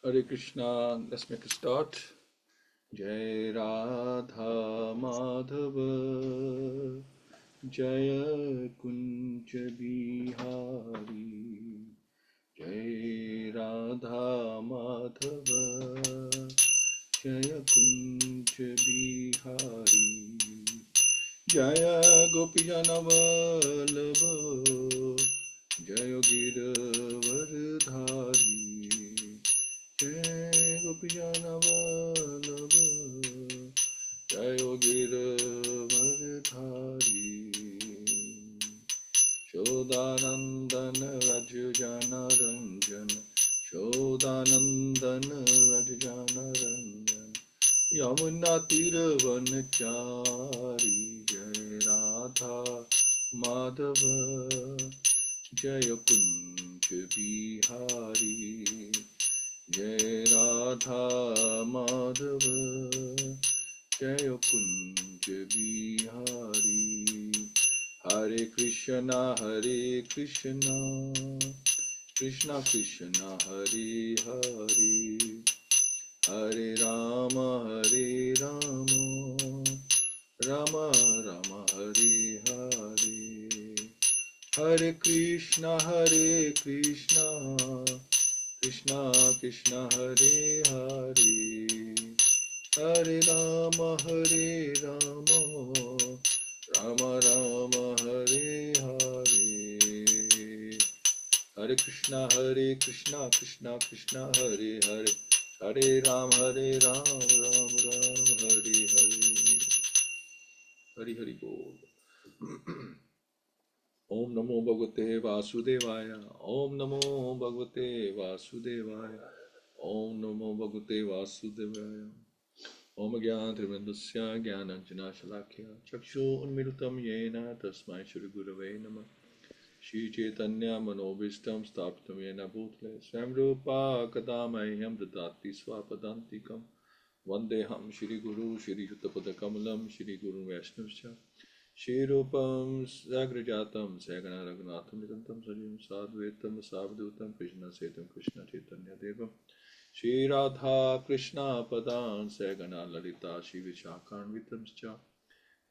Hare Krishna, let's make a start. Jai Radha Madhava, Jaya Kunja Bihari, Jai Radha Madhava, Jaya Kunja Bihari, Jaya Gopijana Vallabha, Jaya Giravardhari, Jai Gopijana Vallabha, Jai Giravardhari, Shodanandana Rajjana Ranjana, Shodanandana Rajjana Ranjana, Yamuna Tiravanachari, Jai Radha Madhava, Jaya Kunja Bihari, Jai Radha Madhava, Jaya Kunja Bihari, Hare Krishna, Krishna Krishna, Hare Hare, Hare Rama, Rama Rama, Hare Hare, Hare Krishna, Krishna Krishna, Hare Hare, Hare Rama, Rama Rama, Hare Hare, Hare Krishna, Krishna Krishna, Hare Hare, Hare Ram, Ram Ram, Hare Hare. Hari Hari Bol. Om Namo Bhagavate Vasudevaya. Om Namo Bhagavate Vasudevaya. Om Namo Bhagavate Vasudevaya. Om Gyan Trivandasya Gyananjana Shalakya Chakshu Unmirutam Yena Tasmai Shri Gurave Namah Shri Chaitanya Manobishtam Sthapitam Yena Bhutle Swamrupa Kadamahyam Dadati Swapadantikam Vandeham Shri Guru Shri Yuttapada Kamalam Shri Guru Vaishnavsya Shri Rupam Sagrajatam Sagana Raghunatham Nikantam Sajim Sadhvetam Savdutam Krishna Setam Krishna Chaitanya Devam Shri Radha Krishna Padan Sagana Lalita Shri Vishakhanvitamscha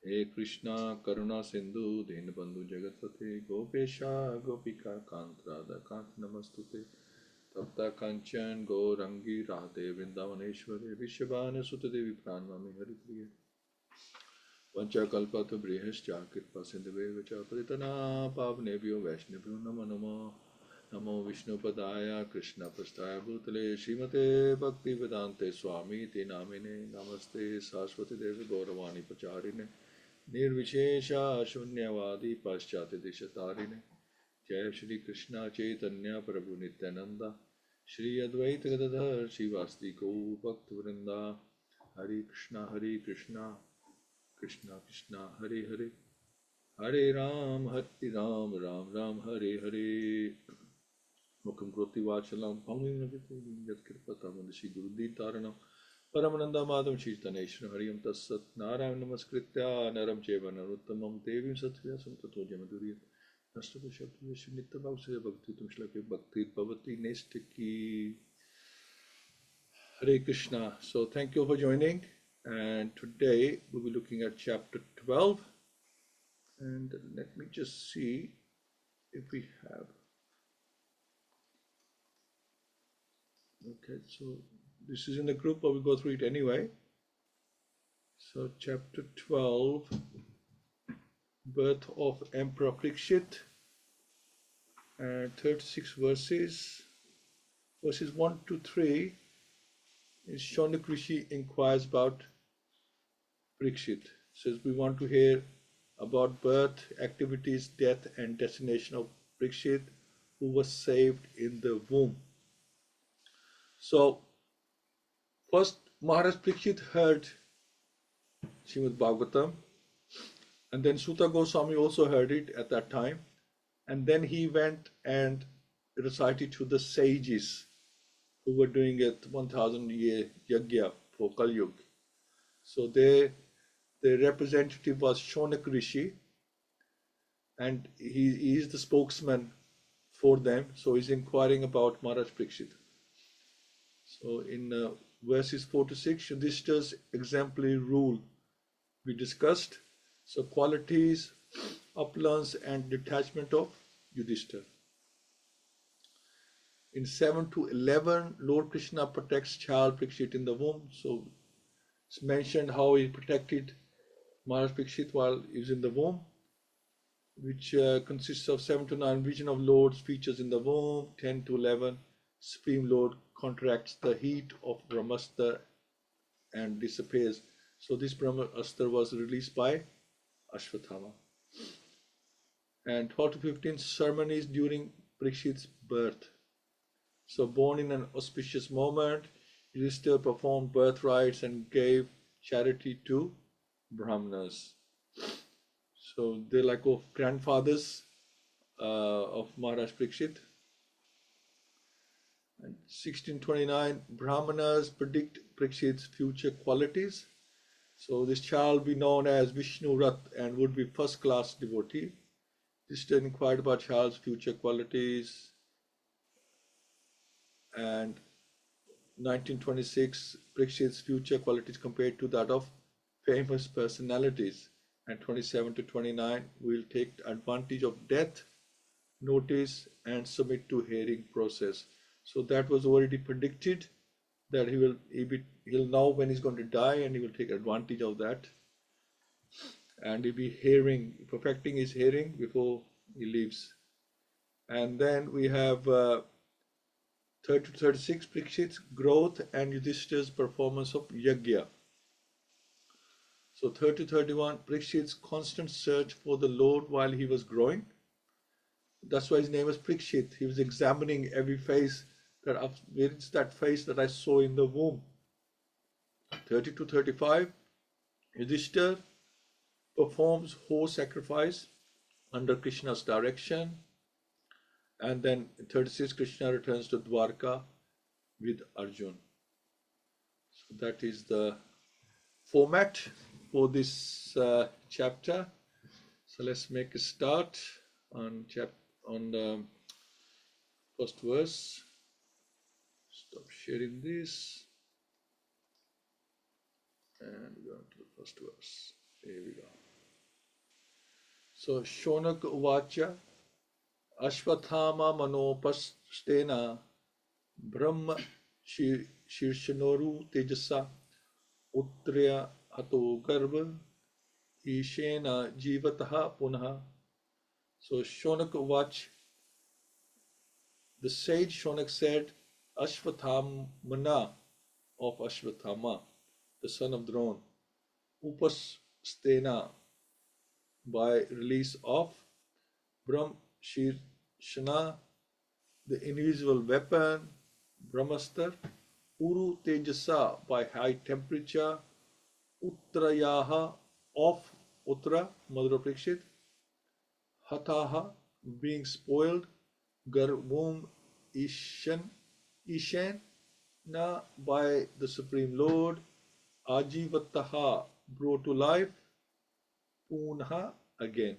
He Krishna Karuna Sindhu Dinabandhu Jagatpate Gopesha Gopika Kantrada Kant Namastute Tapta Kanchan Gaurangi Radhe Vrindavaneshware Vishabhana Sutadevi Pranmami Haripriya Vancha Kalpata Brihascha Kirpa Sindhave Vacha Paditana Pavnebhyo Vaishnavyo Namo Namo Namo Vishnu Padaya Krishna Prasthaya Bhutale Śrīmate Bhaktivedanta Swami Te Namine Namaste Saraswati Devi Gauravani Pacharine Nirvishesha Shunyavadi Paschati Dishatarine Jai Shri Krishna Chaitanya Prabhu Nityananda Shri Advaita Gadadhar Shivasti Gaur Bhaktivinoda Hare Krishna Krishna Krishna Hare Hare Hare Ram Ram Ram Hare Hare Mukam Kroti Vachalam Pangling Naviti Yat Kirpatam Shri Guru Ditaranam Paramananda Madham Shri Taneshwar Hariyam Tassat Narayam Namaskritya Naram Cheva Naruttamam Devim Satviyasam Tato Jamaduriyat Nastapa Shabda Vishnu Nitya Bhaksaya Bhakti Tum Shlake Bhakti Bhavati Nestiki Hare Krishna. So thank you for joining, and today we'll be looking at chapter 12, and let me just see if we have. Okay, so this is in the group, but we'll go through it anyway. So chapter 12, birth of Emperor Parikshit, and 36 verses 1 to 3 is Shaunak Rishi inquires about Parikshit. Says we want to hear about birth, activities, death and destination of Parikshit, who was saved in the womb. So first Maharaj Parikshit heard Śrīmad-Bhāgavatam, and then Suta Goswami also heard it at that time, and then he went and recited to the sages who were doing it 1000-year yajna for Kali Yuga. So the representative was Shaunak Rishi, and he is the spokesman for them. So he's inquiring about Maharaj Parikshit. So in verses 4 to 6, Yudhishthira's exemplary rule we discussed. So qualities, uplands and detachment of Yudhishthira. In 7 to 11, Lord Krishna protects child Parikshit in the womb. So it's mentioned how he protected Maharaj Parikshit while he was in the womb, which consists of 7 to 9 vision of Lord's features in the womb. 10 to 11, Supreme Lord contracts the heat of Brahmastra and disappears. So this Brahmastra was released by Ashwatthama. And 12 to 15, ceremonies during Parikshit's birth. So born in an auspicious moment, Yudhishthira performed birth rites and gave charity to Brahmanas. So they're like grandfathers of Maharaj Parikshit. And 1629, Brahmanas predict Parikshit's future qualities. So this child will be known as Vishnu Rat and would be first-class devotee. Yudhishthira inquired about child's future qualities. And 1926, Parikshit's future qualities compared to that of famous personalities. And 27 to 29, will take advantage of death, notice, and submit to hearing process. So that was already predicted that he'll know when he's going to die, and he will take advantage of that. And he'll be perfecting his hearing before he leaves. And then we have 30 to 36, Parikshit's growth and Yudhishthira's performance of Yajna. So 30 to 31, Parikshit's constant search for the Lord while he was growing. That's why his name was Parikshit. He was examining every face, where is that face that I saw in the womb. 30 to 35, Yudhishthira performs whole sacrifice under Krishna's direction. And then 36, Krishna returns to Dwarka with Arjun. So that is the format for this chapter. So let's make a start on the first verse. Stop sharing this and go to the first verse. Here we go. So Shonak Uvacha Ashwathama Manopastena Brahma Shirshanoru Tejasa Utrya Hato Garbha Ishena Jivataha Punaha. So Shonak Uvach, the sage Shonak said, Ashwatthama of Ashwathama, the son of Drona, Upastena, by release of Brahm Shirshana, the invisible weapon, Brahmastra, Uru Tejasa, by high temperature, Utrayaha, of Uttara, mother of Parikshit, Hataha, being spoiled, Garvum Ishan, by the Supreme Lord, Ajivataha, brought to life, Punha, again.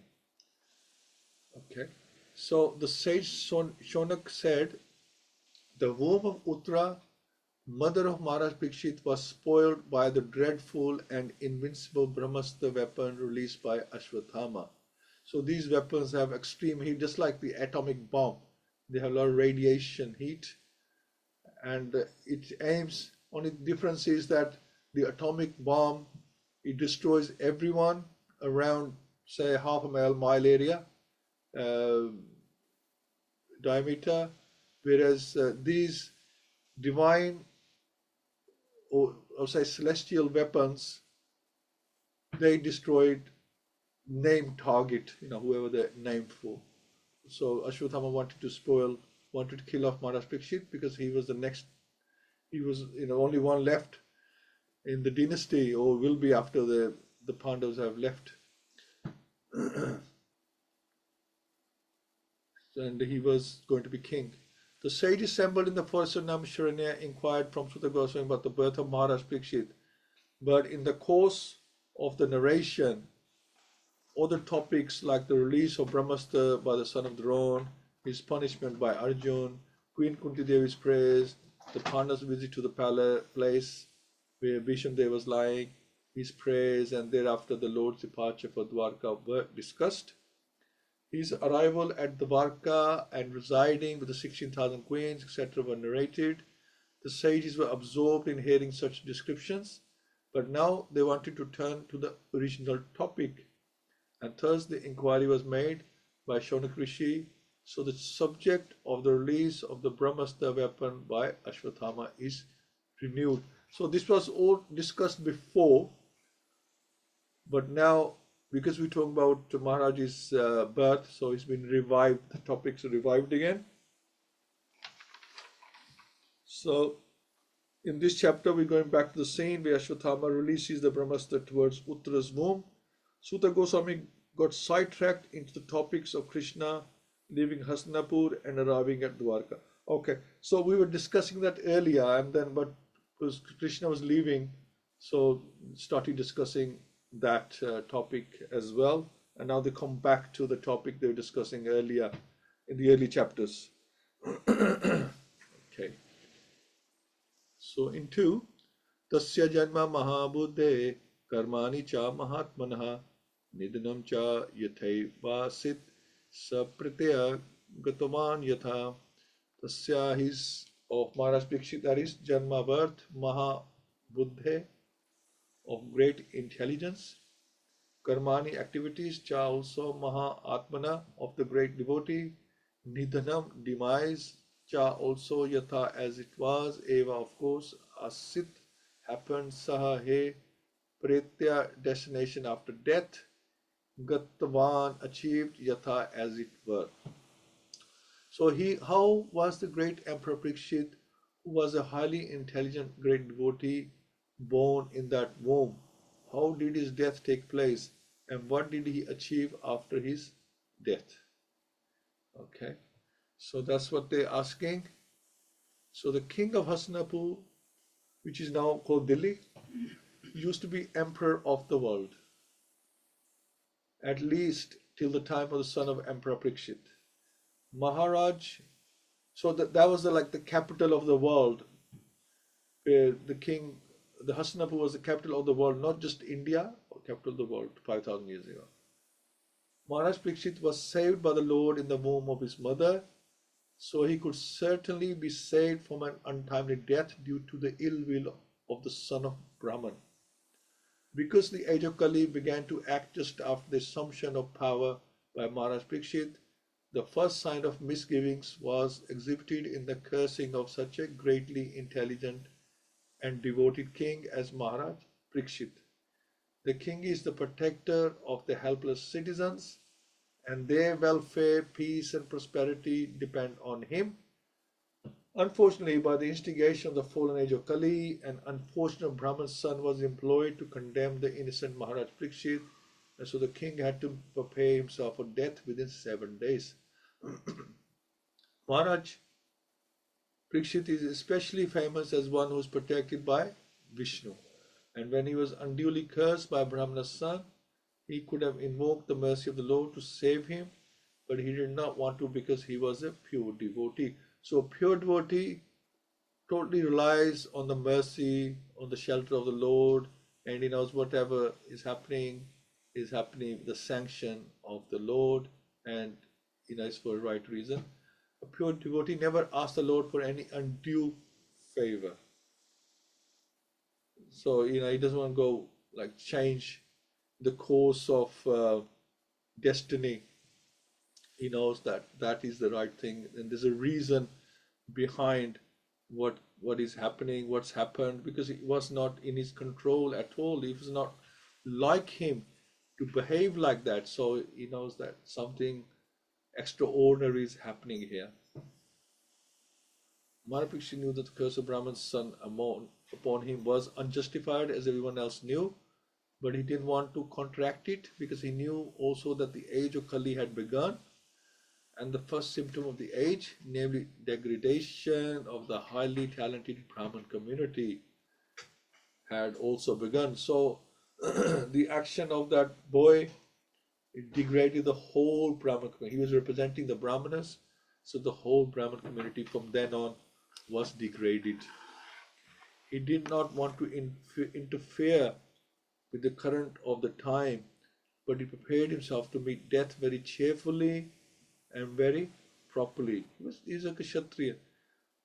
Okay, so the sage Shonak said, the womb of Uttara, mother of Maharaj Parikshit, was spoiled by the dreadful and invincible Brahmastra weapon released by Ashwathama. So these weapons have extreme heat, just like the atomic bomb. They have a lot of radiation heat, and it aims, only difference is that the atomic bomb, it destroys everyone around, say, half a mile area diameter, whereas these divine or say celestial weapons, they destroyed named target, whoever they're named for. So Ashwathama wanted to kill off Maharaj Parikshit because he was only one left in the dynasty, or will be after the Pandavas have left. And he was going to be king. The sage assembled in the forest of Naimisharanya inquired from Sutta Goswami about the birth of Maharaj Parikshit. But in the course of the narration, other topics like the release of Brahmastra by the son of Drona, his punishment by Arjun, Queen Kunti Devi's praise, the Pandavas visit to the place where Bhishmadev was lying, his prayers, and thereafter the Lord's departure for Dwarka were discussed. His arrival at Dwarka and residing with the 16,000 queens, etc., were narrated. The sages were absorbed in hearing such descriptions, but now they wanted to turn to the original topic, and thus the inquiry was made by Shaunak Rishi. So the subject of the release of the Brahmastra weapon by Ashwatthama is renewed. So this was all discussed before, but now because we talk about Maharaj's birth, so it's been revived, the topics are revived again. So in this chapter, we're going back to the scene where Ashwatthama releases the Brahmastra towards Uttara's womb. Sutta Goswami got sidetracked into the topics of Krishna leaving Hastinapur and arriving at Dwarka. Okay, so we were discussing that earlier, and then but because Krishna was leaving, so started discussing that topic as well, and now they come back to the topic they were discussing earlier in the early chapters. Okay, so in 2, Tasya Janma Mahabuddhe Karmani Cha Mahatmanah Nidhanam Cha Yathaivasit Sapritya Gataman Yatha. Tasya, his of Maharaj Parikshit, that is Janma birth, Mahabuddhe, of great intelligence, Karmani activities, Cha also Maha-Atmana, of the great devotee, Nidhanam demise, Cha also Yatha as it was, Eva of course, Asit happened, Saha he Pretya destination after death, Gattavan achieved, Yatha as it were. So how was the great Emperor Parikshit, who was a highly intelligent great devotee, born in that womb? How did his death take place, and what did he achieve after his death? Okay, so that's what they're asking. So the king of Hastinapur, which is now called Delhi, used to be emperor of the world, at least till the time of the son of Emperor Parikshit. Maharaj, so that was like the capital of the world, where the Hastinapur was the capital of the world, not just India, or capital of the world 5,000 years ago. Maharaj Parikshit was saved by the Lord in the womb of his mother, so he could certainly be saved from an untimely death due to the ill will of the son of Brahman. Because the age of Kali began to act just after the assumption of power by Maharaj Parikshit, the first sign of misgivings was exhibited in the cursing of such a greatly intelligent and devoted king as Maharaj Parikshit. The king is the protector of the helpless citizens, and their welfare, peace, and prosperity depend on him. Unfortunately, by the instigation of the fallen age of Kali, an unfortunate Brahman's son was employed to condemn the innocent Maharaj Parikshit, and so the king had to prepare himself for death within 7 days. Maharaj Parikshit is especially famous as one who is protected by Vishnu, and when he was unduly cursed by Brahmana's son, he could have invoked the mercy of the Lord to save him, but he did not want to because he was a pure devotee. So a pure devotee totally relies on the mercy, on the shelter of the Lord, and he knows whatever is happening with the sanction of the Lord, and it's for the right reason. A pure devotee never asks the Lord for any undue favor. So he doesn't want to go like change the course of destiny. He knows that is the right thing, and there's a reason behind what is happening, what's happened, because it was not in his control at all. It was not like him to behave like that. So he knows that something extraordinary is happening here. Maharaj Parikshit knew that the curse of Brahman's son upon him was unjustified, as everyone else knew, but he didn't want to contract it because he knew also that the age of Kali had begun, and the first symptom of the age, namely degradation of the highly talented Brahman community, had also begun. So the action of that boy, it degraded the whole Brahman community. He was representing the Brahmanas, so the whole Brahman community from then on was degraded. He did not want to interfere with the current of the time, but he prepared himself to meet death very cheerfully and very properly. He is a Kshatriya.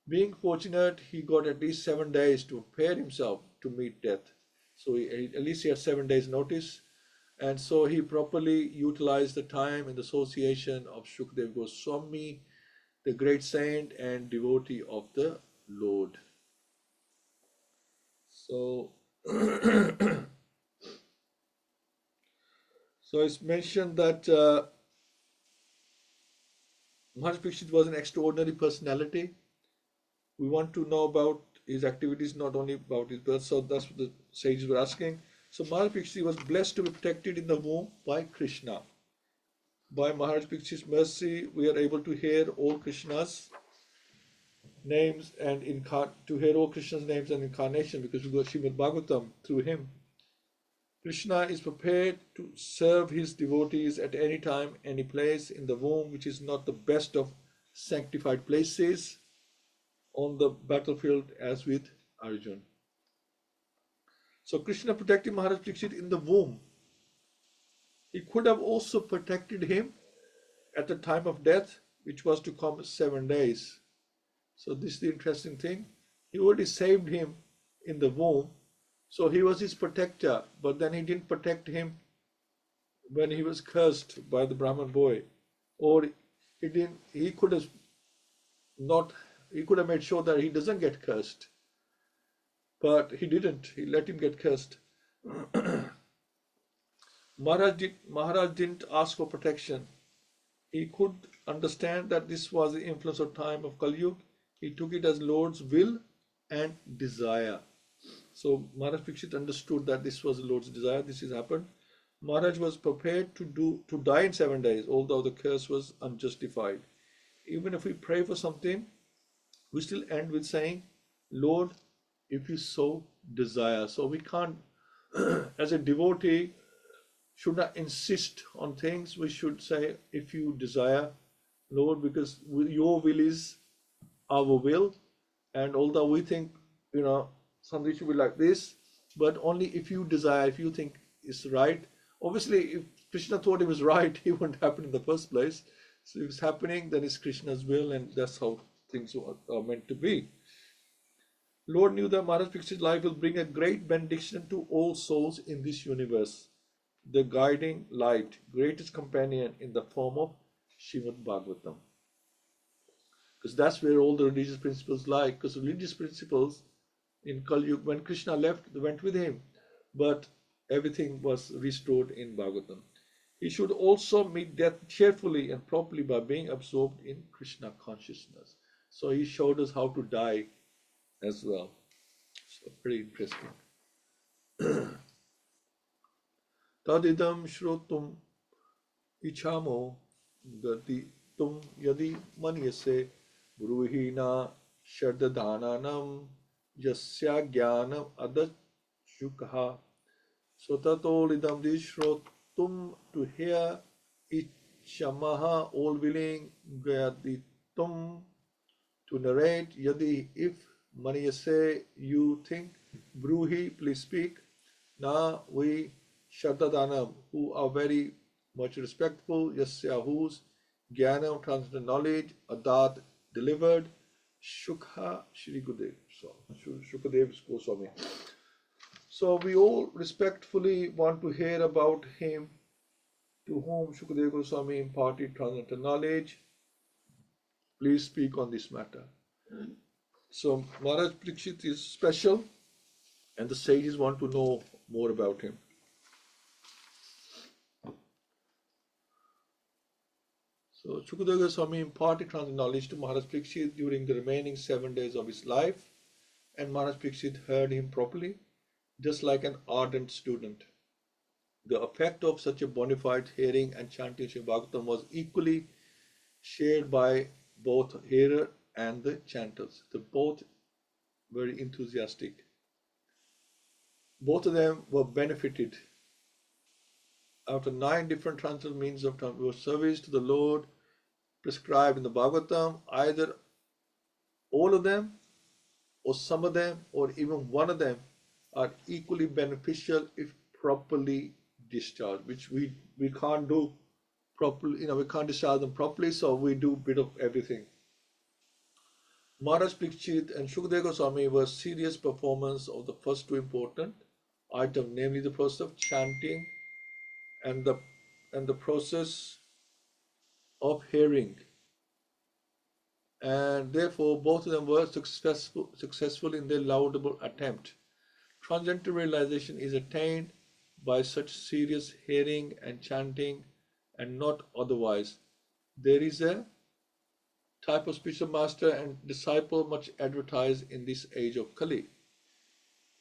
Being fortunate, he got at least 7 days to prepare himself to meet death. So at least he had 7 days notice. And so he properly utilized the time in the association of Shukdev Goswami, the great saint and devotee of the Lord. So, so it's mentioned that Maharaj Parikshit was an extraordinary personality. We want to know about his activities, not only about his birth. So that's what the sages were asking. So Maharaj Parikshit was blessed to be protected in the womb by Krishna. By Maharaj Parikshit's mercy, we are able to hear all Krishna's names and incarnation, because we got Śrīmad-Bhāgavatam through him. Krishna is prepared to serve his devotees at any time, any place in the womb, which is not the best of sanctified places, on the battlefield as with Arjuna. So Krishna protected Maharaj Parikshit in the womb. He could have also protected him at the time of death, which was to come 7 days. So this is the interesting thing. He already saved him in the womb, so he was his protector, but then he didn't protect him when he was cursed by the Brahman boy. Or he could have made sure that he doesn't get cursed. But he didn't. He let him get cursed. Maharaj didn't ask for protection. He could understand that this was the influence of time of Kali Yuga. He took it as Lord's will and desire. So Maharaj Parikshit understood that this was the Lord's desire. This has happened. Maharaj was prepared to die in 7 days, although the curse was unjustified. Even if we pray for something, we still end with saying, Lord, if you so desire. So we can't, as a devotee, should not insist on things. We should say, if you desire, Lord, because your will is our will. And although we think, something should be like this, but only if you desire, if you think it's right. Obviously, if Krishna thought it was right, it wouldn't happen in the first place. So if it's happening, then it's Krishna's will, and that's how things are meant to be. Lord knew that Maharaj Parikshit's life will bring a great benediction to all souls in this universe. The guiding light, greatest companion in the form of Śrīmad-Bhāgavatam. Because that's where all the religious principles lie. Because religious principles in Kali Yuga, when Krishna left, they went with him. But everything was restored in Bhagavatam. He should also meet death cheerfully and properly by being absorbed in Krishna consciousness. So he showed us how to die as well. So pretty interesting. Tadidam shrotum ichamo gati tum yadi manyase bruhina shardadhananam yasya jnanam adachukha. So tatolidam dishrotum, to hear, ichamaha, all willing, gaditum, to narrate, yadi, if, manyase, you think, bruhi, please speak, na, we, shardadhanam, who are very much respectful, yasya, whose, jnanam, transcendental knowledge, adat, delivered, shukha, Shri Gurudev, so Shukadev Goswami. So we all respectfully want to hear about him, to whom Shukadev Goswami imparted transcendental knowledge. Please speak on this matter. So Maharaj Parikshit is special, and the sages want to know more about him. So Shukadev Goswami imparted transcendental knowledge to Maharaj Parikshit during the remaining 7 days of his life, and Maharaj Parikshit heard him properly, just like an ardent student. The effect of such a bona fide hearing and chanting Śrīmad-Bhāgavatam was equally shared by both hearer and the chanters. They're both very enthusiastic. Both of them were benefited. After 9 different transcendental means of service to the Lord prescribed in the Bhagavatam, either all of them or some of them, or even one of them, are equally beneficial if properly discharged, which we can't do properly. We can't discharge them properly, so we do a bit of everything. Maharaj Parikshit and Shukadeva Goswami were serious performers of the first two important items, namely the process of chanting and the process of hearing, and therefore both of them were successful in their laudable attempt. Transcendental realization is attained by such serious hearing and chanting, and not otherwise. There is a type of spiritual master and disciple much advertised in this age of Kali.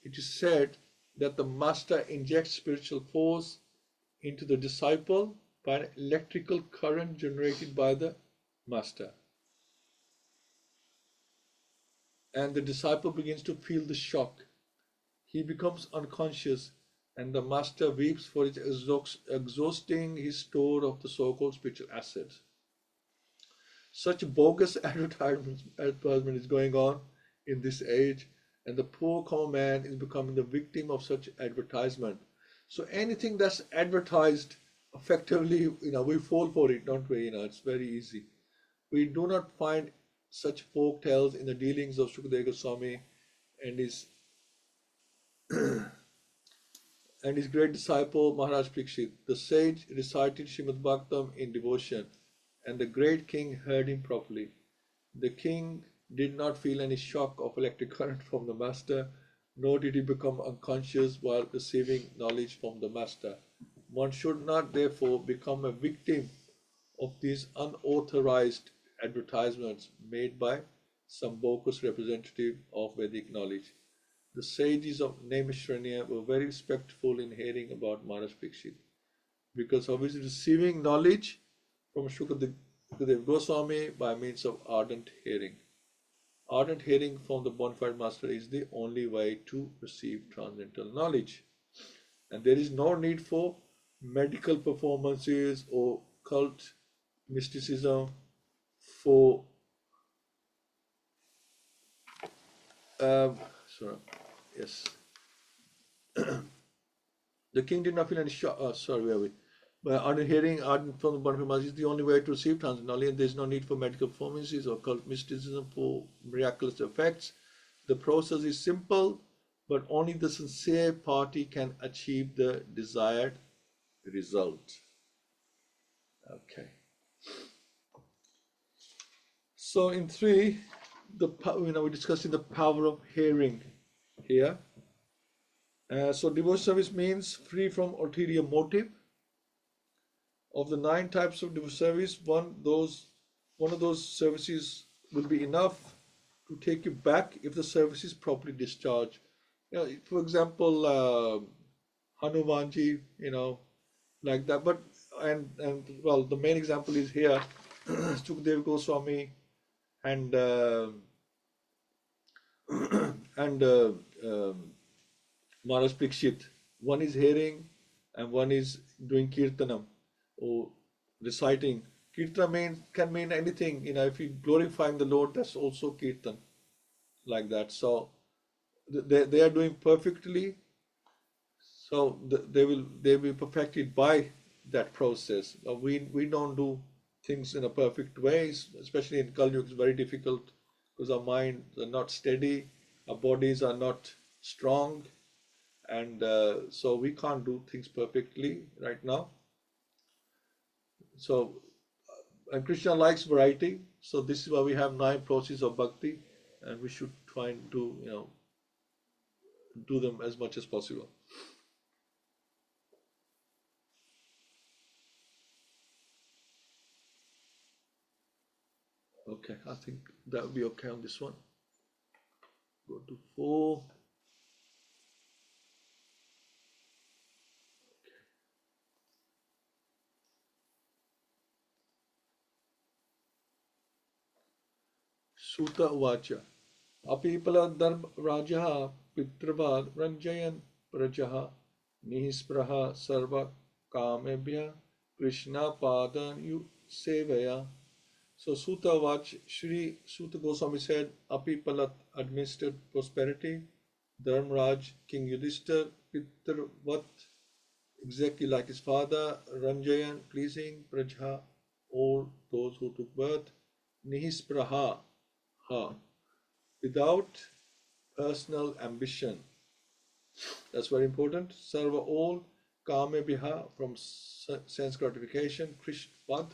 It is said that the master injects spiritual force into the disciple by an electrical current generated by the master. And the disciple begins to feel the shock. He becomes unconscious, and the master weeps for it, exhausting his store of the so-called spiritual assets. Such bogus advertisement is going on in this age, and the poor common man is becoming the victim of such advertisement. So anything that's advertised effectively, we fall for it, don't we? It's very easy. We do not find such folk tales in the dealings of Shukadeva Goswami and his and his great disciple Maharaj Parikshit. The sage recited Śrīmad-Bhāgavatam in devotion, and the great king heard him properly. The king did not feel any shock of electric current from the master, nor did he become unconscious while receiving knowledge from the master. One should not therefore become a victim of these unauthorized advertisements made by some bogus representative of Vedic knowledge. The sages of Naimisharanya were very respectful in hearing about Maharaj Parikshit, because of his receiving knowledge from Shukadeva Goswami by means of ardent hearing. Ardent hearing from the bona fide master is the only way to receive transcendental knowledge. And there is no need for medical performances or cult mysticism for yes. The king did not feel any shock. Where are we? But ardent hearing, ardent from the bona fide master is the only way to receive transcendental knowledge, and there is no need for medical performances or cult mysticism for miraculous effects. The process is simple, but only the sincere party can achieve the desired result. Okay. So in 3, we're discussing the power of hearing here. So devotional service means free from ulterior motive. Of the 9 types of devotional service, one of those services will be enough to take you back if the service is properly discharged. For example, Hanumanji, like that. But the main example is here, Shukadeva Goswami and Maharaj Parikshit. One is hearing and one is doing kirtanam or reciting. Kirtan can mean anything. If you're glorifying the Lord, that's also kirtan, like that. So they are doing perfectly. So they will be perfected by that process. We don't do things in a perfect way, especially in Kali Yuga. It's very difficult because our minds are not steady, our bodies are not strong, and so we can't do things perfectly right now. So, and Krishna likes variety, so this is why we have 9 processes of bhakti, and we should try and do them as much as possible. Okay, I think that will be okay on this one. Go to 4. Suta Uvacha Apipala Dharma Rajaha Pitravad Ranjayan Prajaha Nihispraha Sarva Kamebhya Krishna Padan Sevaya. So Sutta Vach, Shri Sutta Goswami said, Apipalat administered prosperity, Dharmraj, King Yudhishthir, Pitarvat, exactly like his father, Ranjayan, pleasing, Prajha, all those who took birth, Nihispraha, without personal ambition. That's very important. Sarva all, Kame Biha, from sense gratification, Krishna Pad,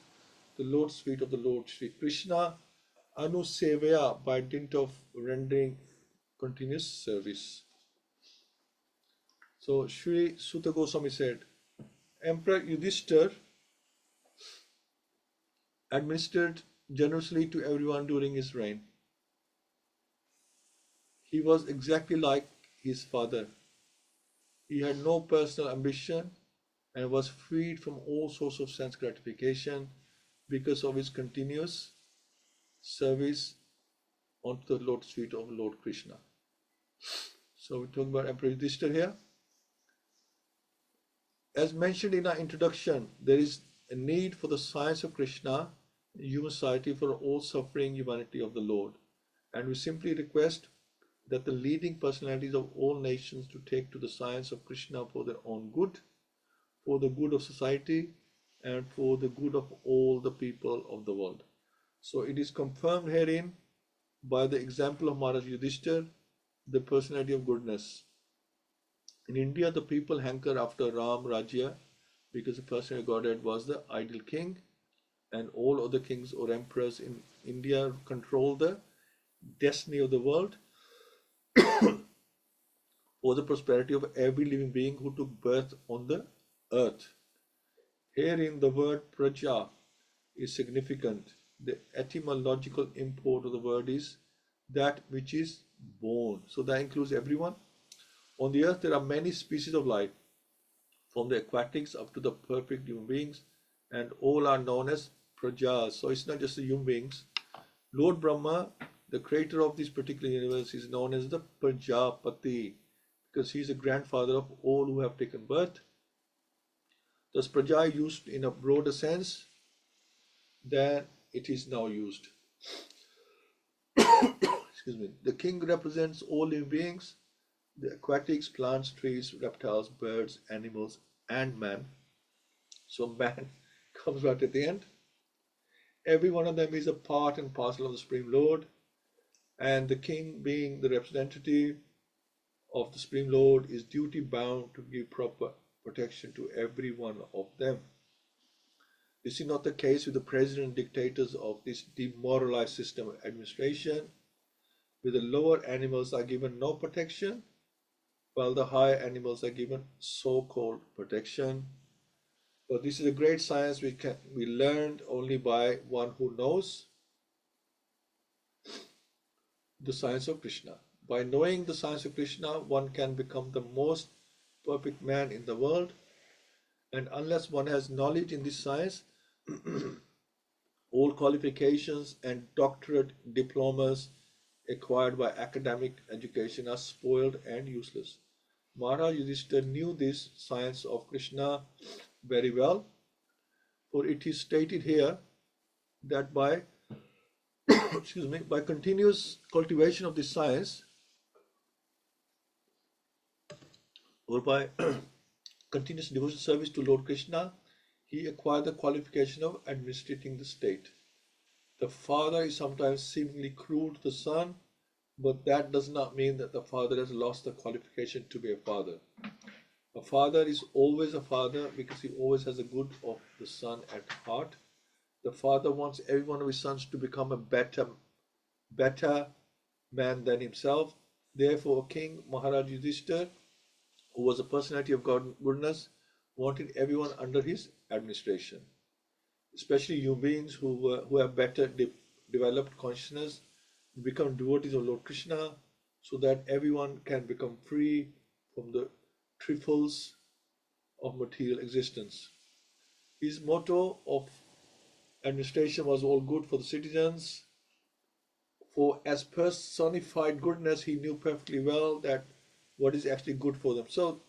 the Lord's feet of the Lord Sri Krishna, Sevayā, by dint of rendering continuous service. So Sri Sutta Goswami said, Emperor Yudhishthir administered generously to everyone during his reign. He was exactly like his father. He had no personal ambition and was freed from all sorts of sense gratification because of his continuous service onto the Lord's feet of Lord Krishna. So we talk about Emperor Yudhishthir here. As mentioned in our introduction, there is a need for the science of Krishna in human society for all suffering humanity of the Lord. And we simply request that the leading personalities of all nations to take to the science of Krishna for their own good, for the good of society, and for the good of all the people of the world. So it is confirmed herein by the example of Maharaj Yudhishthir, the personality of goodness. In India, the people hanker after Ram Rajya because the personality of Godhead was the ideal king, and all other kings or emperors in India control the destiny of the world for the prosperity of every living being who took birth on the earth. Herein, the word praja is significant. The etymological import of the word is that which is born. So that includes everyone. On the earth, there are many species of life, from the aquatics up to the perfect human beings, and all are known as prajas. So it's not just the human beings. Lord Brahma, the creator of this particular universe, is known as the Prajapati because he is the grandfather of all who have taken birth. Thus, praja used in a broader sense than it is now used. Excuse me. The king represents all living beings, the aquatics, plants, trees, reptiles, birds, animals, and man. So man comes right at the end. Every one of them is a part and parcel of the Supreme Lord, and the king, being the representative of the Supreme Lord, is duty bound to give proper protection to every one of them. This is not the case with the president and dictators of this demoralized system of administration, where the lower animals are given no protection, while the higher animals are given so-called protection. But this is a great science we learned only by one who knows the science of Krishna. By knowing the science of Krishna, one can become the most perfect man in the world. And unless one has knowledge in this science, all qualifications and doctorate diplomas acquired by academic education are spoiled and useless. Maharaj Yudhishthira knew this science of Krishna very well, for it is stated here that by by continuous cultivation of this science, or by continuous devotional service to Lord Krishna, he acquired the qualification of administrating the state. The father is sometimes seemingly cruel to the son, but that does not mean that the father has lost the qualification to be a father. A father is always a father because he always has the good of the son at heart. The father wants every one of his sons to become a better man than himself. Therefore, King Maharaj Yudhishthira, who was a personality of goodness, wanted everyone under his administration, especially human beings who have better developed consciousness, become devotees of Lord Krishna, so that everyone can become free from the trifles of material existence. His motto of administration was all good for the citizens, for as personified goodness, he knew perfectly well that what is actually good for them. So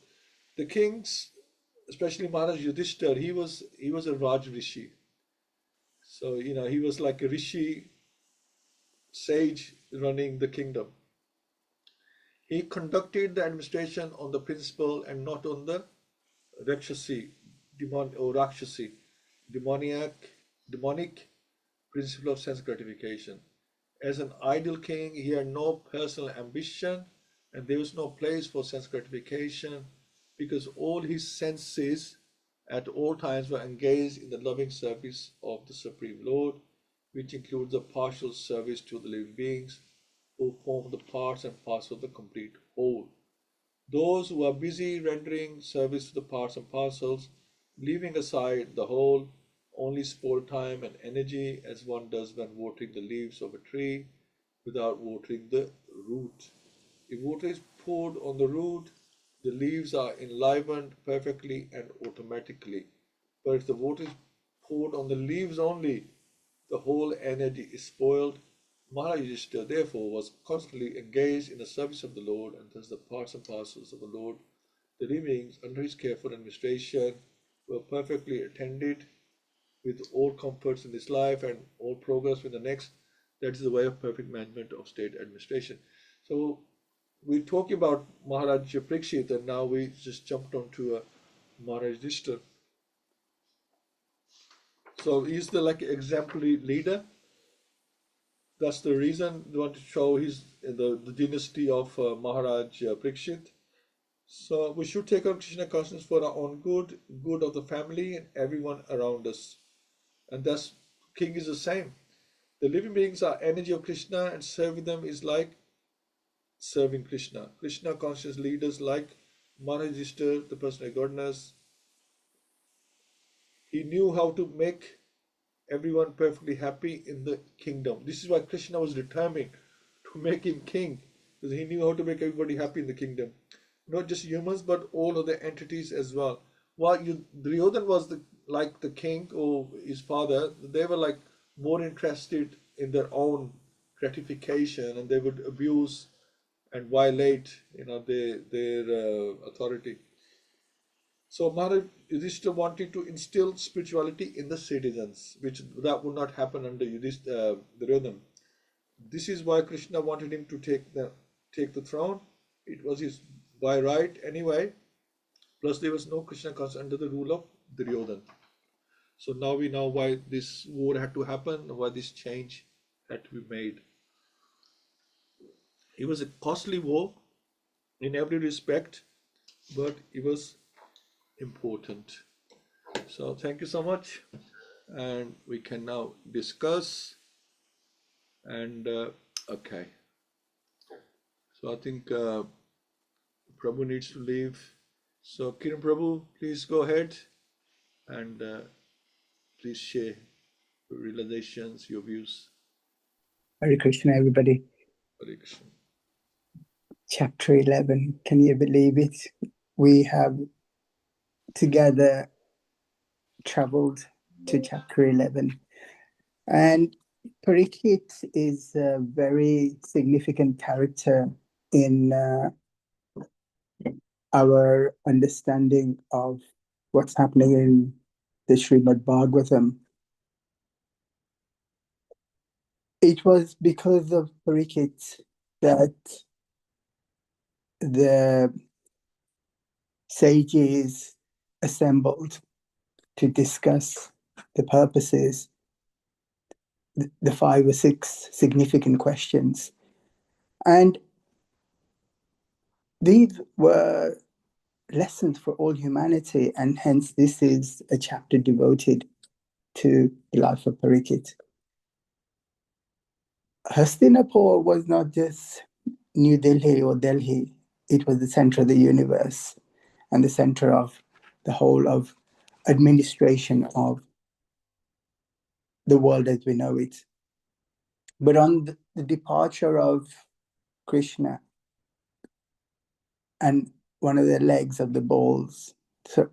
the kings, especially Maharaj Yudhishthira, he was a Raj Rishi. So, he was like a rishi, sage running the kingdom. He conducted the administration on the principle and not on the rakshasi, rakshasi, demonic principle of sense gratification. As an ideal king, he had no personal ambition and there was no place for sense gratification because all his senses at all times were engaged in the loving service of the Supreme Lord, which includes the partial service to the living beings who form the parts and parcels of the complete whole. Those who are busy rendering service to the parts and parcels, leaving aside the whole, only spoil time and energy as one does when watering the leaves of a tree without watering the root. If water is poured on the root, the leaves are enlivened perfectly and automatically. But if the water is poured on the leaves only, the whole energy is spoiled. Maharaj Yudhishthira therefore was constantly engaged in the service of the Lord, and thus the parts and parcels of the Lord, the livings under his careful administration, were perfectly attended with all comforts in this life and all progress in the next. That is the way of perfect management of state administration. So we talk about Maharaj Parikshit, and now we just jumped onto Maharaj Yudhishthira. So he's the exemplary leader. That's the reason we want to show his the dynasty of Maharaj Parikshit. So we should take on Krishna consciousness for our own good of the family and everyone around us. And thus, king is the same. The living beings are energy of Krishna, and serving them is like serving Krishna. Krishna conscious leaders like Maharaj Yudhishthira, the personal godness, he knew how to make everyone perfectly happy in the kingdom. This is why Krishna was determined to make him king, because he knew how to make everybody happy in the kingdom. Not just humans, but all other entities as well. While Duryodhan was like the king or his father, they were like more interested in their own gratification, and they would abuse and violate, their authority. So Maharaj Yudhishthira wanted to instill spirituality in the citizens, which that would not happen under Duryodhan. This is why Krishna wanted him to take the throne. It was his by right anyway. Plus, there was no Krishna conscience under the rule of Duryodhan. So now we know why this war had to happen, why this change had to be made. It was a costly war in every respect, but it was important. So thank you so much, and we can now discuss. And okay, so I think Prabhu needs to leave. So Kiran Prabhu, please go ahead and please share your realizations, your views. Hare Krishna, everybody. Hare Krishna. Chapter 11. Can you believe it? We have together traveled to chapter 11. And Parikshit is a very significant character in our understanding of what's happening in the Śrīmad-Bhāgavatam. It was because of Parikshit that the sages assembled to discuss the purposes, the 5 or 6 significant questions. And these were lessons for all humanity, and hence this is a chapter devoted to the life of Parikshit. Hastinapur was not just New Delhi or Delhi, it was the center of the universe and the center of the whole of administration of the world as we know it. But on the departure of Krishna and one of the legs of the bulls,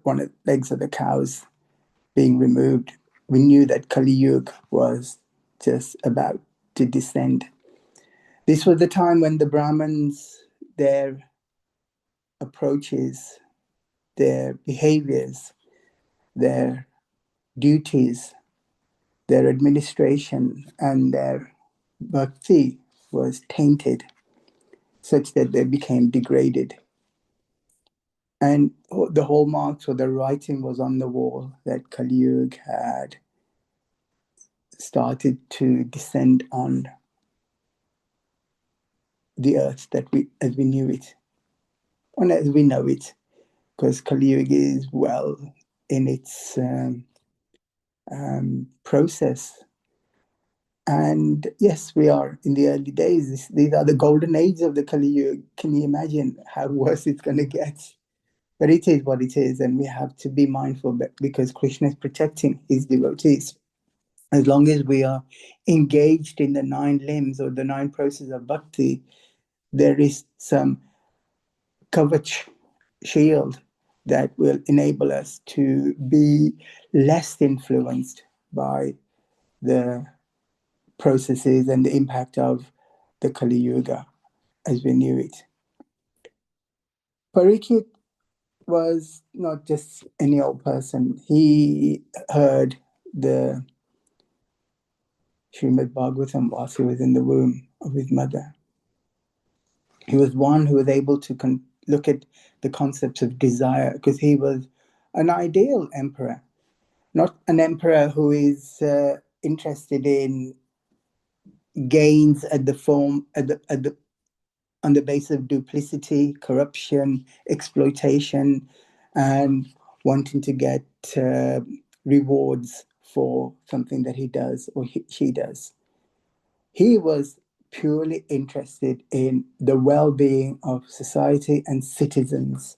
one of the legs of the cows being removed, we knew that Kali Yuga was just about to descend. This was the time when the Brahmins, their approaches, their behaviors, their duties their administration and their bhakti was tainted, such that they became degraded. And the hallmarks or the writing was on the wall that Kali Yuga had started to descend on the earth as we knew it, and as we know it, because Kali Yuga is well in its process. And yes, we are in the early days. These are the golden age of the Kali Yuga. Can you imagine how worse it's going to get? But it is what it is, and we have to be mindful because Krishna is protecting his devotees. As long as we are engaged in the 9 limbs or the 9 processes of bhakti, there is some kavach shield that will enable us to be less influenced by the processes and the impact of the Kali Yuga as we knew it. Parikshit was not just any old person. He heard the Śrīmad-Bhāgavatam whilst he was in the womb of his mother. He was one who was able to look at the concepts of desire, because he was an ideal emperor, not an emperor who is interested in gains on the basis of duplicity, corruption, exploitation, and wanting to get rewards for something that he does or she does. He was purely interested in the well-being of society and citizens.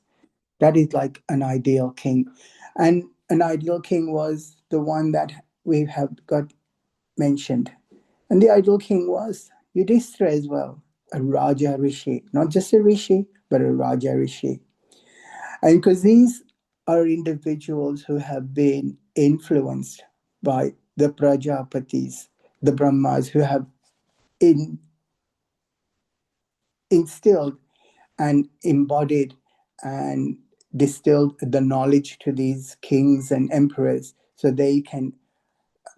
That is like an ideal king. And an ideal king was the one that we have got mentioned. And the ideal king was Yudhishthira as well, a Raja Rishi, not just a Rishi, but a Raja Rishi. And because these are individuals who have been influenced by the Prajapatis, the Brahmas, who have instilled and embodied and distilled the knowledge to these kings and emperors so they can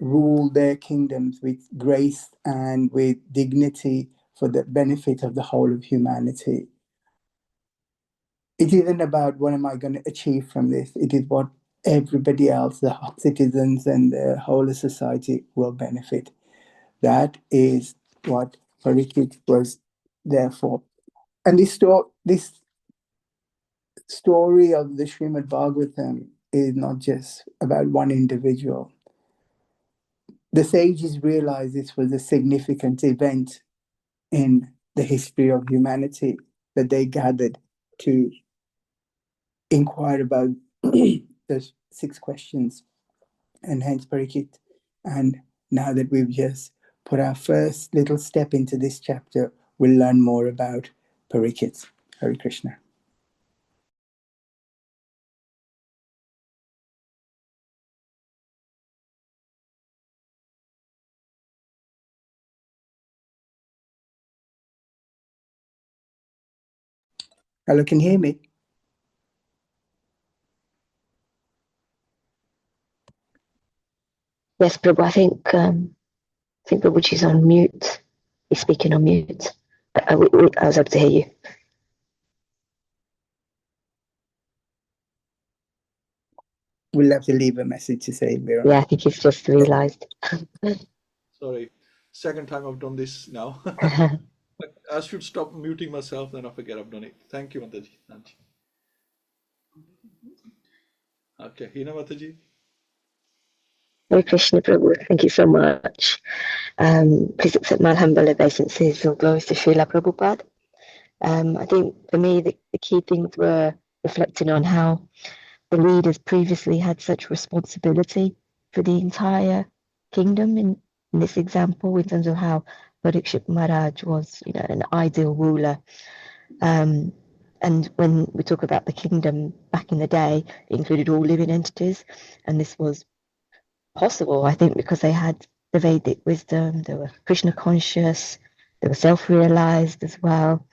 rule their kingdoms with grace and with dignity for the benefit of the whole of humanity. It isn't about what am I going to achieve from this. It is what everybody else, the citizens and the whole of society will benefit. That is what Parikshit was there for. And this story of the Śrīmad-Bhāgavatam is not just about one individual. The sages realized this was a significant event in the history of humanity that they gathered to inquire about the 6 questions, and hence Parikshit. And now that we've just put our first little step into this chapter, we'll learn more about Parikshit. Hare Krishna. Hello, can you hear me? Yes, Prabhu, I think Prabhuji's on mute. He's speaking on mute. I was able to hear you. We'll have to leave a message to say we're on. Yeah, I think he's just realised. Sorry, second time I've done this now. I should stop muting myself, then I forget I've done it. Thank you, Mataji. Okay, Hina Mataji. Hare Krishna, Prabhu. Thank you so much. Please accept my humble obeisances or glories to Srila Prabhupada. I think for me, the key things were reflecting on how the leaders previously had such responsibility for the entire kingdom in this example, in terms of how Parikshit Maharaj was, an ideal ruler. And when we talk about the kingdom back in the day, it included all living entities, and this was possible, I think, because they had the Vedic wisdom, they were Krishna conscious, they were self-realized as well.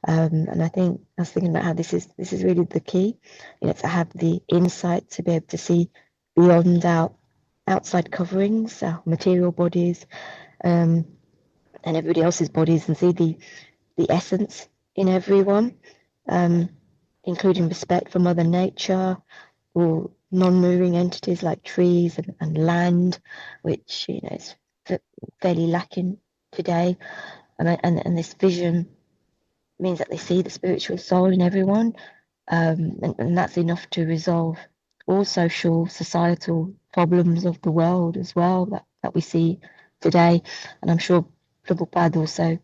And I think I was thinking about how this is really the key, to have the insight to be able to see beyond our outside coverings, our material bodies, and everybody else's bodies, and see the essence in everyone, including respect for Mother Nature, or non-moving entities like trees and land, which is fairly lacking today. And this vision means that they see the spiritual soul in everyone, and that's enough to resolve all social, societal problems of the world as well that we see today. And I'm sure Prabhupada also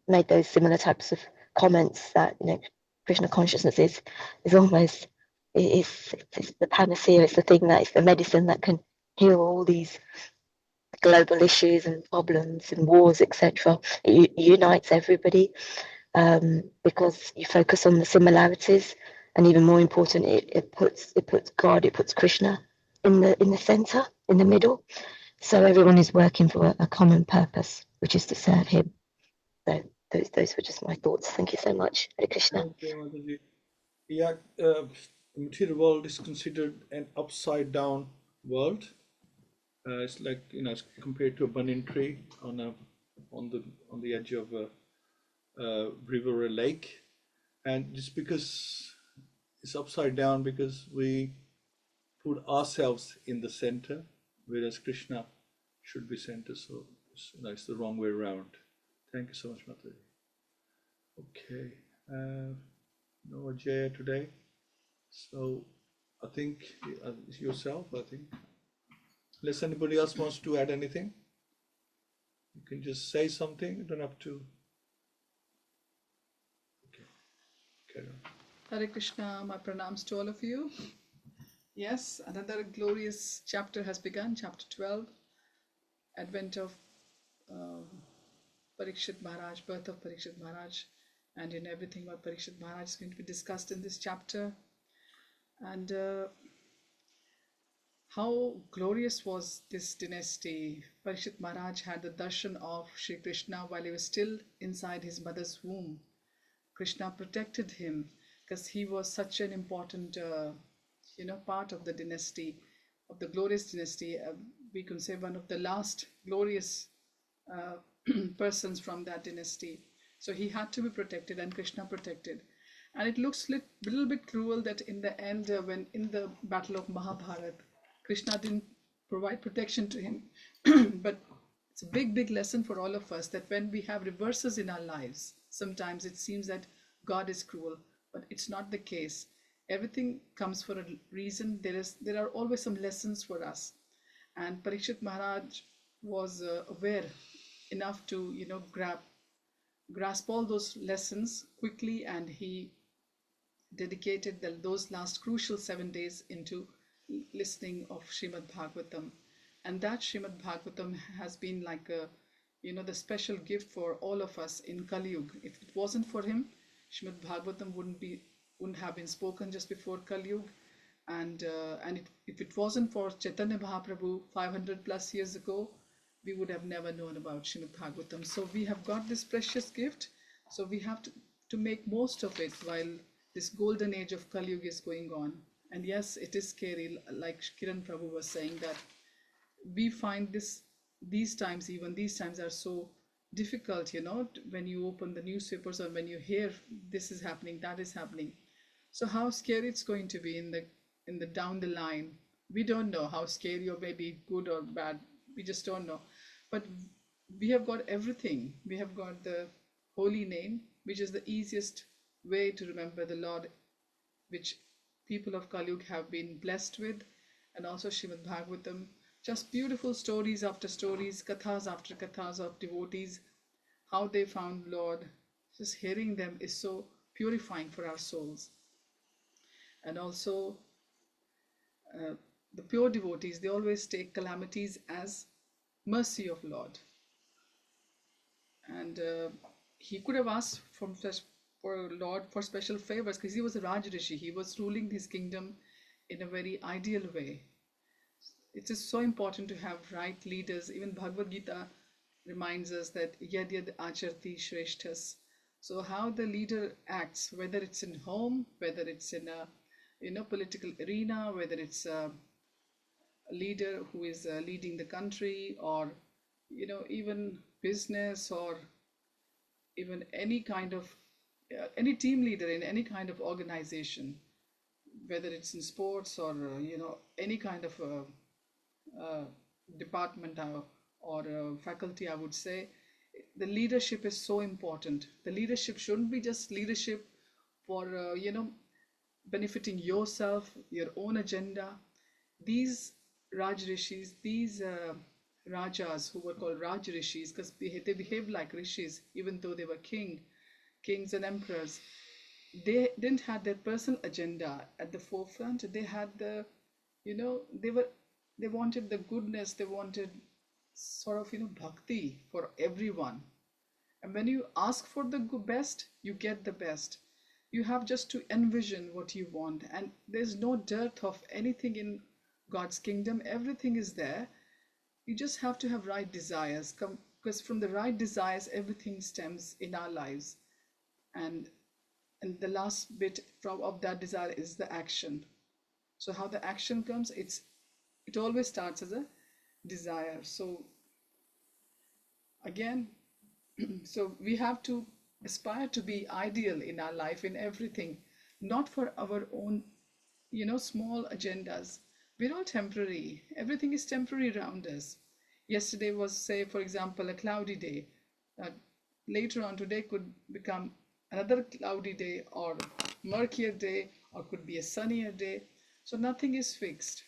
made those similar types of comments that Krishna consciousness is almost it's the panacea, it's the thing that is the medicine that can heal all these global issues and problems and wars, etc. It unites everybody, because you focus on the similarities, and even more important, it puts God, it puts Krishna in the center, in the middle. So everyone is working for a common purpose, which is to serve him. So those were just my thoughts. Thank you so much, Hare Krishna. Okay, Mataji. Yeah, the material world is considered an upside down world. It's like, it's compared to a banyan tree on the edge of a river or a lake, and just because it's upside down, because we put ourselves in the center, whereas Krishna should be center. So it's the wrong way around. Thank you so much, Mataji. Okay, no Jaya today. So I think it's yourself, I think. Unless anybody else wants to add anything, you can just say something. You don't have to. Okay, carry on. Hare Krishna, my pranams to all of you. Yes, another glorious chapter has begun, chapter 12, advent of Parikshit Maharaj, birth of Parikshit Maharaj, and everything what Parikshit Maharaj is going to be discussed in this chapter. And how glorious was this dynasty. Parikshit Maharaj had the darshan of Sri Krishna while he was still inside his mother's womb. Krishna protected him because he was such an important part of the dynasty, of the glorious dynasty. We can say one of the last glorious persons from that dynasty. So he had to be protected, and Krishna protected. And it looks a little bit cruel that in the end, when in the battle of Mahabharata, Krishna didn't provide protection to him. But it's a big lesson for all of us that when we have reverses in our lives, sometimes it seems that God is cruel, but it's not the case. Everything comes for a reason. There are always some lessons for us. And Parikshit Maharaj was aware enough to grasp all those lessons quickly, and he dedicated those last crucial 7 days into listening of Śrīmad-Bhāgavatam. And that Śrīmad-Bhāgavatam has been like the special gift for all of us in Kali Yuga. If it wasn't for him, Śrīmad-Bhāgavatam wouldn't have been spoken just before Kali Yuga. And if it wasn't for Chaitanya Mahaprabhu 500 plus years ago, we would have never known about Śrīmad-Bhāgavatam. So we have got this precious gift. So we have to make most of it while this golden age of Kali Yuga is going on. And yes, it is scary, like Kiran Prabhu was saying, that we find these times are so difficult, when you open the newspapers or when you hear this is happening, that is happening. So how scary it's going to be in the down the line. We don't know how scary or maybe good or bad. We just don't know. But we have got everything. We have got the holy name, which is the easiest way to remember the Lord, which people of Kali Yuga have been blessed with, and also Śrīmad-Bhāgavatam. Just beautiful stories after stories, kathas after kathas of devotees, how they found Lord. Just hearing them is so purifying for our souls. And also the pure devotees, they always take calamities as mercy of Lord. And he could have asked for Lord for special favors, because he was a Raj Rishi. He was ruling his kingdom in a very ideal way. It is so important to have right leaders. Even Bhagavad-Gita reminds us that yad yad acharti shreshthas. So how the leader acts, whether it's in home, whether it's in a political arena, whether it's leader who is leading the country, or even business, or even any kind of any team leader in any kind of organization, whether it's in sports or any kind of department or faculty, I would say the leadership is so important. The leadership shouldn't be just leadership for benefiting yourself, your own agenda. These Raj Rishis, these Rajas who were called Raj Rishis because they behaved like rishis, even though they were kings and emperors. They didn't have their personal agenda at the forefront. They had the, they wanted the goodness. They wanted sort of, bhakti for everyone. And when you ask for the best, you get the best. You have just to envision what you want, and there's no dearth of anything in God's kingdom. Everything is there. You just have to have right desires, because from the right desires, everything stems in our lives. And the last bit of that desire is the action. So how the action comes, it always starts as a desire. So again, so we have to aspire to be ideal in our life, in everything, not for our own, small agendas. We're all temporary. Everything is temporary around us. Yesterday was, say, for example, a cloudy day. Later on today could become another cloudy day or murkier day, or could be a sunnier day. So nothing is fixed.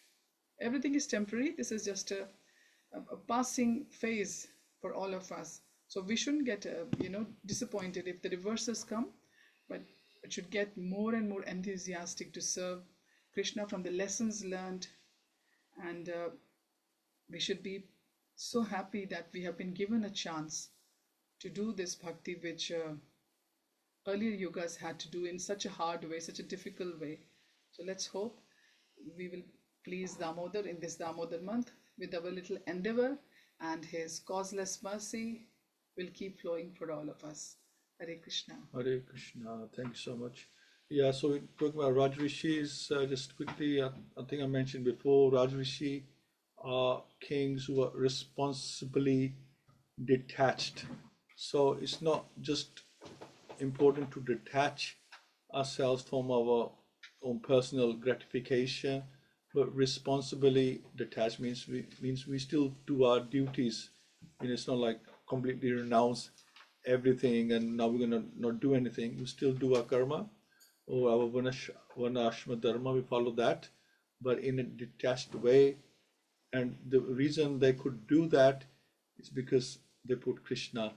Everything is temporary. This is just a passing phase for all of us. So we shouldn't get disappointed if the reverses come, but it should get more and more enthusiastic to serve Krishna from the lessons learned. And we should be so happy that we have been given a chance to do this bhakti, which earlier yugas had to do in such a hard way, such a difficult way. So let's hope we will please Damodar in this Damodar month with our little endeavor, and his causeless mercy will keep flowing for all of us. Hare Krishna. Hare Krishna. Thank you so much. Yeah, so we talk about Raj Rishis. Just quickly, I think I mentioned before, Raj Rishi are kings who are responsibly detached. So it's not just important to detach ourselves from our own personal gratification, but responsibly detached means we still do our duties. It's not like completely renounce everything and now we're going to not do anything. We still do our karma or our varnashma dharma, we follow that, but in a detached way. And the reason they could do that is because they put Krishna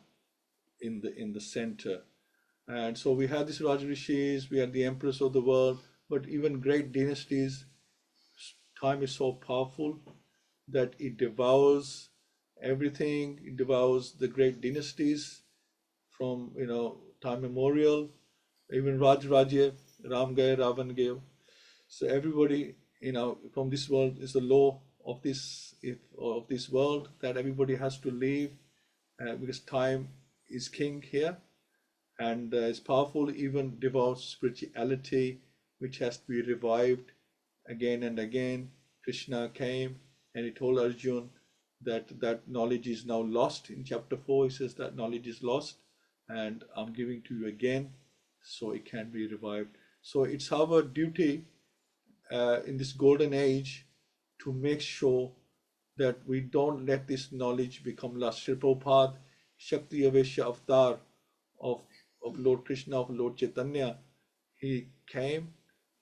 in the center. And so we had these Raj Rishis, we had the emperors of the world, but even great dynasties, time is so powerful that it devours everything. It devours the great dynasties from time memorial. Even Raj Rajya, Ram Gaya, Ravan Gaya. So everybody from this world is the law of this world that everybody has to live because time is king here, and it's powerful. Even devours spirituality, which has to be revived again and again. Krishna came and he told Arjun that knowledge is now lost. In chapter 4, he says that knowledge is lost and I'm giving to you again, so it can be revived. So it's our duty in this golden age to make sure that we don't let this knowledge become lost. Srila Prabhupada, Shakti Avesha Avatar of Lord Krishna, of Lord Chaitanya, he came,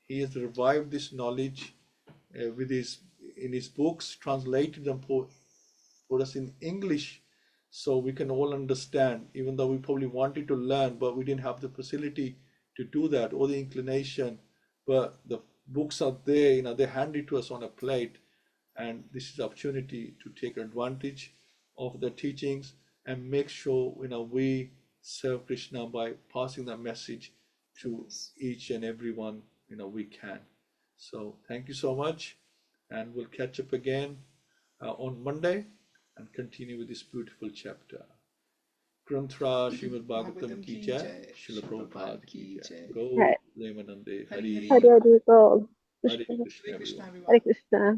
he has revived this knowledge in his books, translated them for us in English, so we can all understand, even though we probably wanted to learn, but we didn't have the facility to do that or the inclination. But the books are there, they hand it to us on a plate, and this is the opportunity to take advantage of the teachings and make sure we serve Krishna by passing that message to each and everyone we can. So thank you so much, and we'll catch up again on Monday and continue with this beautiful chapter. Granthra Śrīmad-Bhāgavatam ki jai, Srila Prabhupada ki jai. Go Premanande. Hari Hare Hare Bol. Hare Krishna, Hare Krishna, everyone. everyone. Hare Krishna.